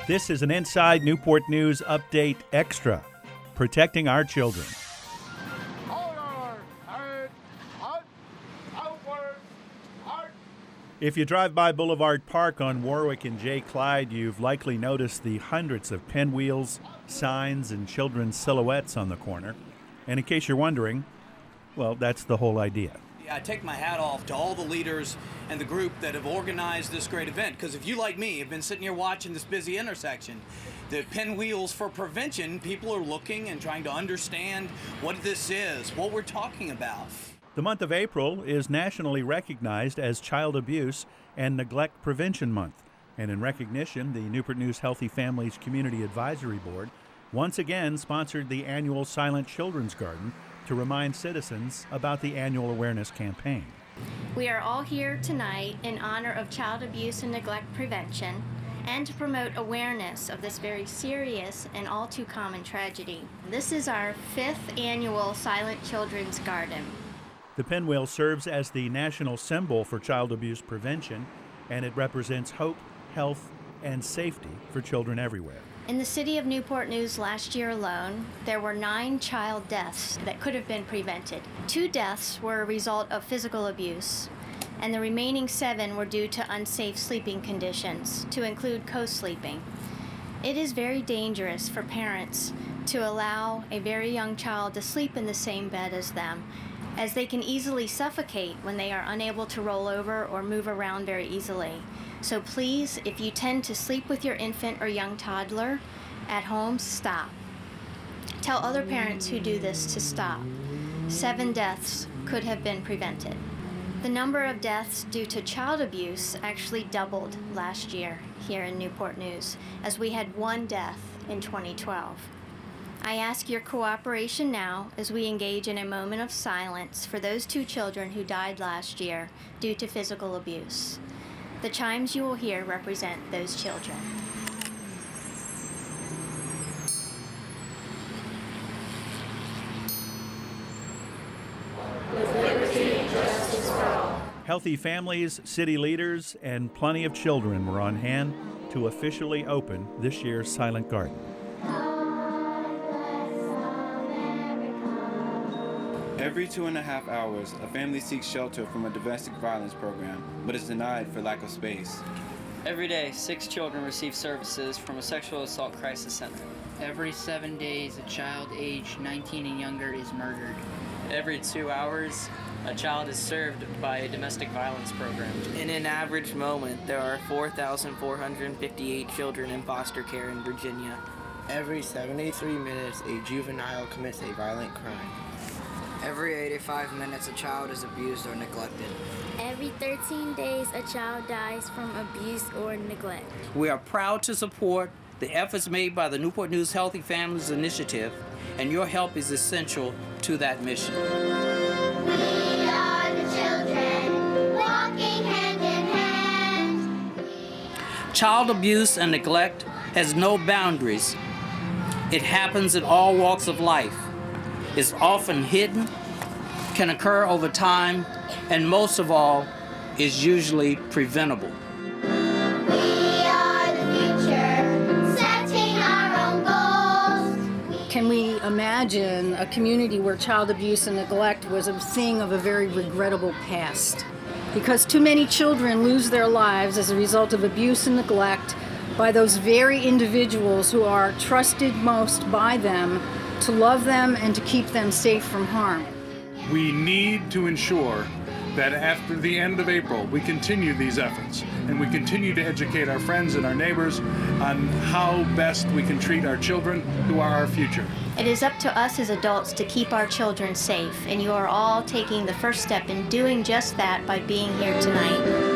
This is an Inside Newport News Update Extra, protecting our children. If you drive by Boulevard Park on Warwick and J. Clyde, you've likely noticed the hundreds of pinwheels, signs, and children's silhouettes on the corner. And in case you're wondering, well, that's the whole idea. I take my hat off to all the leaders and the group that have organized this great event, because if you, like me, have been sitting here watching this busy intersection, the pinwheels for prevention, people are looking and trying to understand what this is, what we're talking about. The month of April is nationally recognized as Child Abuse and Neglect Prevention Month. And in recognition, the Newport News Healthy Families Community Advisory Board once again sponsored the annual Silent Children's Garden to remind citizens about the annual awareness campaign. We are all here tonight in honor of child abuse and neglect prevention and to promote awareness of this very serious and all too common tragedy. This is our 5th annual Silent Children's Garden. The pinwheel serves as the national symbol for child abuse prevention, and it represents hope, health, and safety for children everywhere. In the city of Newport News last year alone, there were 9 child deaths that could have been prevented. 2 deaths were a result of physical abuse, and the remaining 7 were due to unsafe sleeping conditions, to include co-sleeping. It is very dangerous for parents to allow a very young child to sleep in the same bed as them, as they can easily suffocate when they are unable to roll over or move around very easily. So please, if you tend to sleep with your infant or young toddler at home, stop. Tell other parents who do this to stop. 7 deaths could have been prevented. The number of deaths due to child abuse actually doubled last year here in Newport News, as we had 1 death in 2012. I ask your cooperation now as we engage in a moment of silence for those 2 children who died last year due to physical abuse. The chimes you will hear represent those children. With liberty and justice for all. Healthy families, city leaders, and plenty of children were on hand to officially open this year's Silent Garden. Every 2.5 hours, a family seeks shelter from a domestic violence program, but is denied for lack of space. Every day, 6 children receive services from a sexual assault crisis center. Every 7 days, a child aged 19 and younger is murdered. Every 2 hours, a child is served by a domestic violence program. In an average moment, there are 4,458 children in foster care in Virginia. Every 73 minutes, a juvenile commits a violent crime. Every 85 minutes, a child is abused or neglected. Every 13 days, a child dies from abuse or neglect. We are proud to support the efforts made by the Newport News Healthy Families Initiative, and your help is essential to that mission. We are the children, walking hand in hand. Child abuse and neglect has no boundaries. It happens in all walks of life. Is often hidden, can occur over time, and most of all, is usually preventable. We are the future, setting our own goals. Can we imagine a community where child abuse and neglect was a thing of a very regrettable past? Because too many children lose their lives as a result of abuse and neglect by those very individuals who are trusted most by them to love them and to keep them safe from harm. We need to ensure that after the end of April, we continue these efforts and we continue to educate our friends and our neighbors on how best we can treat our children who are our future. It is up to us as adults to keep our children safe, and you are all taking the first step in doing just that by being here tonight.